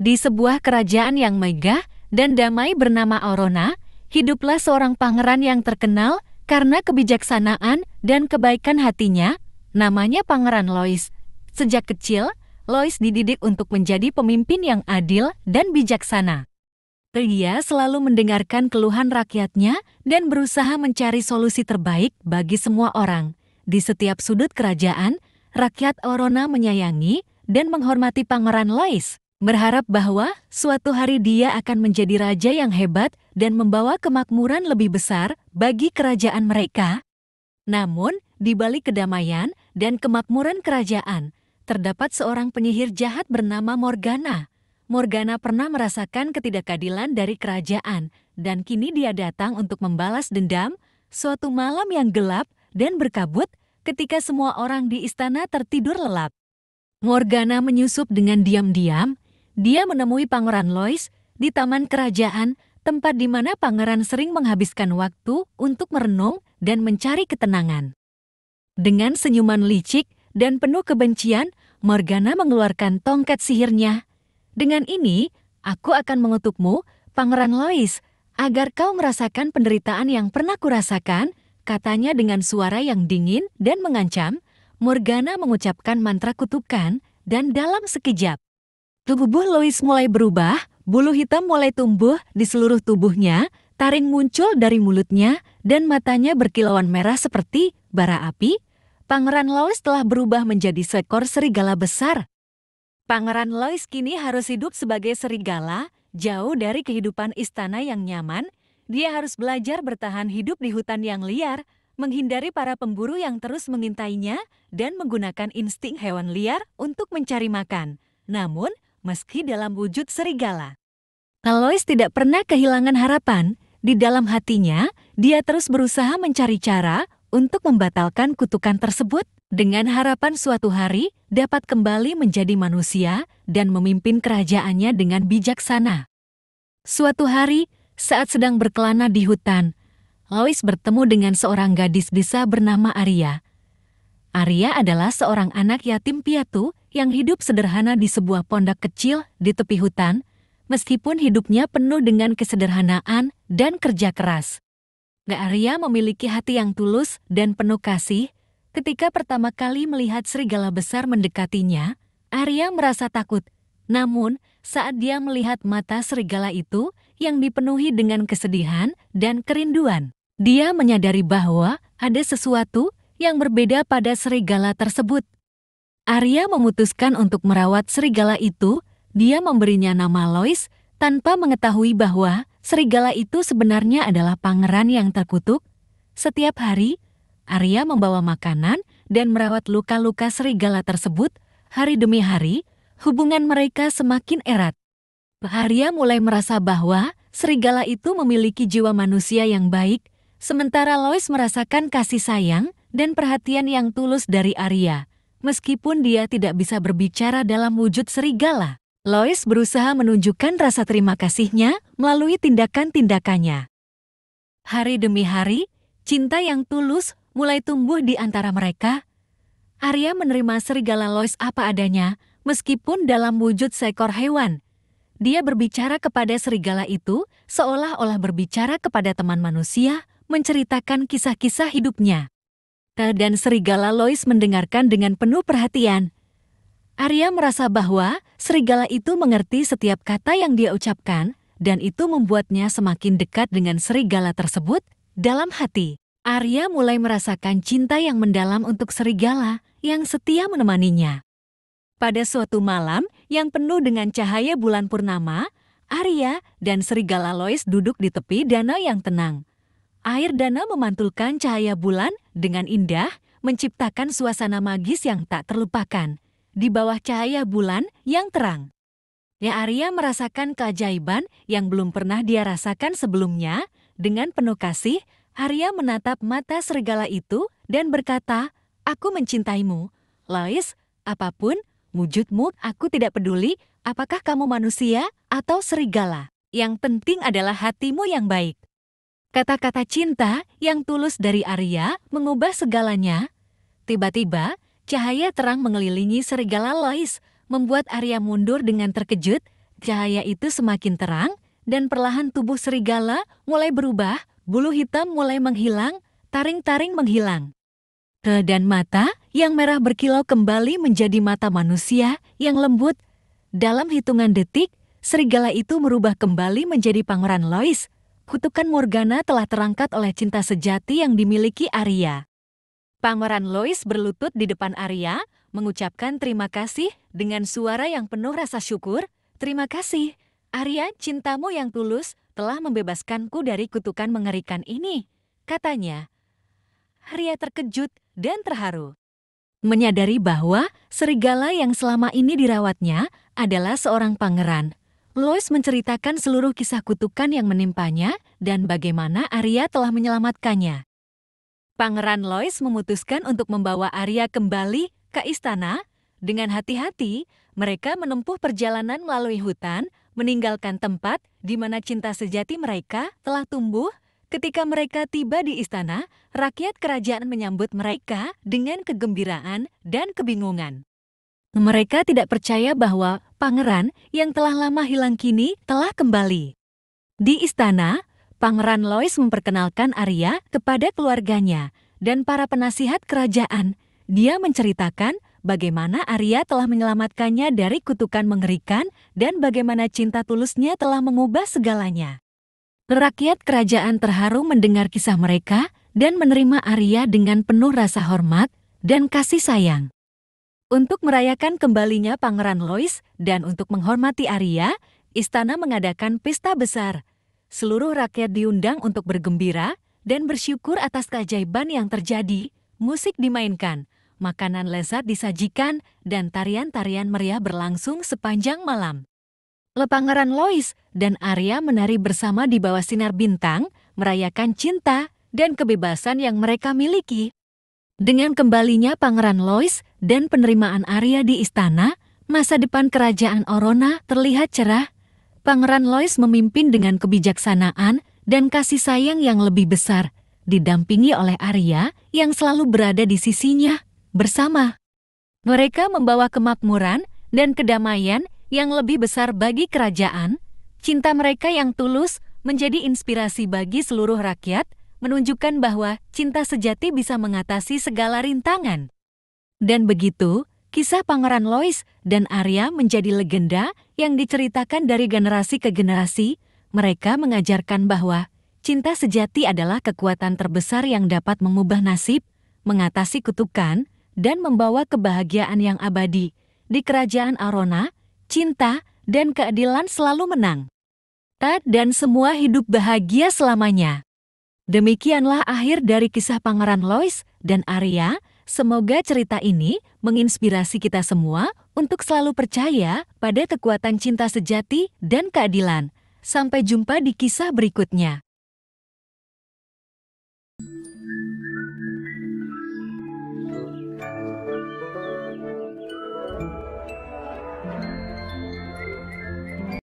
Di sebuah kerajaan yang megah dan damai bernama Aurona, hiduplah seorang pangeran yang terkenal karena kebijaksanaan dan kebaikan hatinya, namanya Pangeran Lois. Sejak kecil, Lois dididik untuk menjadi pemimpin yang adil dan bijaksana. Dia selalu mendengarkan keluhan rakyatnya dan berusaha mencari solusi terbaik bagi semua orang. Di setiap sudut kerajaan, rakyat Aurona menyayangi dan menghormati Pangeran Lois, berharap bahwa suatu hari dia akan menjadi raja yang hebat dan membawa kemakmuran lebih besar bagi kerajaan mereka. Namun, di balik kedamaian dan kemakmuran kerajaan, terdapat seorang penyihir jahat bernama Morgana. Morgana pernah merasakan ketidakadilan dari kerajaan, dan kini dia datang untuk membalas dendam suatu malam yang gelap dan berkabut ketika semua orang di istana tertidur lelap. Morgana menyusup dengan diam-diam. Dia menemui Pangeran Lois di taman kerajaan, tempat di mana pangeran sering menghabiskan waktu untuk merenung dan mencari ketenangan. Dengan senyuman licik dan penuh kebencian, Morgana mengeluarkan tongkat sihirnya. Dengan ini, aku akan mengutukmu, Pangeran Lois, agar kau merasakan penderitaan yang pernah kurasakan, katanya dengan suara yang dingin dan mengancam. Morgana mengucapkan mantra kutukan, dan dalam sekejap, tubuh Lois mulai berubah, bulu hitam mulai tumbuh di seluruh tubuhnya, taring muncul dari mulutnya, dan matanya berkilauan merah seperti bara api. Pangeran Lois telah berubah menjadi seekor serigala besar. Pangeran Lois kini harus hidup sebagai serigala, jauh dari kehidupan istana yang nyaman. Dia harus belajar bertahan hidup di hutan yang liar, menghindari para pemburu yang terus mengintainya, dan menggunakan insting hewan liar untuk mencari makan. Namun, meski dalam wujud serigala, Lois tidak pernah kehilangan harapan. Di dalam hatinya, dia terus berusaha mencari cara untuk membatalkan kutukan tersebut, dengan harapan suatu hari dapat kembali menjadi manusia dan memimpin kerajaannya dengan bijaksana. Suatu hari, saat sedang berkelana di hutan, Lois bertemu dengan seorang gadis desa bernama Arya. Arya adalah seorang anak yatim piatu yang hidup sederhana di sebuah pondok kecil di tepi hutan, meskipun hidupnya penuh dengan kesederhanaan dan kerja keras. Arya memiliki hati yang tulus dan penuh kasih. Ketika pertama kali melihat serigala besar mendekatinya, Arya merasa takut. Namun, saat dia melihat mata serigala itu yang dipenuhi dengan kesedihan dan kerinduan, dia menyadari bahwa ada sesuatu yang berbeda pada serigala tersebut. Arya memutuskan untuk merawat serigala itu. Dia memberinya nama Lois tanpa mengetahui bahwa serigala itu sebenarnya adalah pangeran yang terkutuk. Setiap hari, Arya membawa makanan dan merawat luka-luka serigala tersebut. Hari demi hari, hubungan mereka semakin erat. Arya mulai merasa bahwa serigala itu memiliki jiwa manusia yang baik, sementara Lois merasakan kasih sayang dan perhatian yang tulus dari Arya. Meskipun dia tidak bisa berbicara dalam wujud serigala, Lois berusaha menunjukkan rasa terima kasihnya melalui tindakan-tindakannya. Hari demi hari, cinta yang tulus mulai tumbuh di antara mereka. Arya menerima serigala Lois apa adanya, meskipun dalam wujud seekor hewan. Dia berbicara kepada serigala itu seolah-olah berbicara kepada teman manusia, menceritakan kisah-kisah hidupnya. Dan serigala Lois mendengarkan dengan penuh perhatian. Arya merasa bahwa serigala itu mengerti setiap kata yang dia ucapkan, dan itu membuatnya semakin dekat dengan serigala tersebut. Dalam hati, Arya mulai merasakan cinta yang mendalam untuk serigala yang setia menemaninya. Pada suatu malam yang penuh dengan cahaya bulan purnama, Arya dan serigala Lois duduk di tepi danau yang tenang. Air danau memantulkan cahaya bulan dengan indah, menciptakan suasana magis yang tak terlupakan. Di bawah cahaya bulan yang terang, Arya merasakan keajaiban yang belum pernah dia rasakan sebelumnya. Dengan penuh kasih, Arya menatap mata serigala itu dan berkata, "Aku mencintaimu, Lois. Apapun wujudmu, aku tidak peduli apakah kamu manusia atau serigala. Yang penting adalah hatimu yang baik." Kata-kata cinta yang tulus dari Arya mengubah segalanya. Tiba-tiba, cahaya terang mengelilingi serigala Lois, membuat Arya mundur dengan terkejut. cahaya itu semakin terang, dan perlahan tubuh serigala mulai berubah, bulu hitam mulai menghilang, taring-taring menghilang. Dan mata yang merah berkilau kembali menjadi mata manusia yang lembut. Dalam hitungan detik, serigala itu merubah kembali menjadi Pangeran Lois. Kutukan Morgana telah terangkat oleh cinta sejati yang dimiliki Arya. Pangeran Lois berlutut di depan Arya, mengucapkan terima kasih dengan suara yang penuh rasa syukur. Terima kasih, Arya, cintamu yang tulus telah membebaskanku dari kutukan mengerikan ini, katanya. Arya terkejut dan terharu. Menyadari bahwa serigala yang selama ini dirawatnya adalah seorang pangeran. Lois menceritakan seluruh kisah kutukan yang menimpanya dan bagaimana Arya telah menyelamatkannya. Pangeran Lois memutuskan untuk membawa Arya kembali ke istana. Dengan hati-hati, mereka menempuh perjalanan melalui hutan, meninggalkan tempat di mana cinta sejati mereka telah tumbuh. Ketika mereka tiba di istana, rakyat kerajaan menyambut mereka dengan kegembiraan dan kebingungan. Mereka tidak percaya bahwa pangeran yang telah lama hilang kini telah kembali. Di istana, Pangeran Lois memperkenalkan Arya kepada keluarganya dan para penasihat kerajaan. Dia menceritakan bagaimana Arya telah menyelamatkannya dari kutukan mengerikan dan bagaimana cinta tulusnya telah mengubah segalanya. Rakyat kerajaan terharu mendengar kisah mereka dan menerima Arya dengan penuh rasa hormat dan kasih sayang. Untuk merayakan kembalinya Pangeran Lois dan untuk menghormati Arya, istana mengadakan pesta besar. Seluruh rakyat diundang untuk bergembira dan bersyukur atas keajaiban yang terjadi. Musik dimainkan, makanan lezat disajikan, dan tarian-tarian meriah berlangsung sepanjang malam. Pangeran Lois dan Arya menari bersama di bawah sinar bintang, merayakan cinta dan kebebasan yang mereka miliki. Dengan kembalinya Pangeran Lois dan penerimaan Arya di istana, masa depan kerajaan Orona terlihat cerah. Pangeran Lois memimpin dengan kebijaksanaan dan kasih sayang yang lebih besar, didampingi oleh Arya yang selalu berada di sisinya bersama. Mereka membawa kemakmuran dan kedamaian yang lebih besar bagi kerajaan. Cinta mereka yang tulus menjadi inspirasi bagi seluruh rakyat, menunjukkan bahwa cinta sejati bisa mengatasi segala rintangan. Dan begitu, kisah Pangeran Lois dan Arya menjadi legenda yang diceritakan dari generasi ke generasi. Mereka mengajarkan bahwa cinta sejati adalah kekuatan terbesar yang dapat mengubah nasib, mengatasi kutukan, dan membawa kebahagiaan yang abadi. Di kerajaan Arona, cinta dan keadilan selalu menang. Dan semua hidup bahagia selamanya. Demikianlah akhir dari kisah Pangeran Lois dan Arya. Semoga cerita ini menginspirasi kita semua untuk selalu percaya pada kekuatan cinta sejati dan keadilan. Sampai jumpa di kisah berikutnya.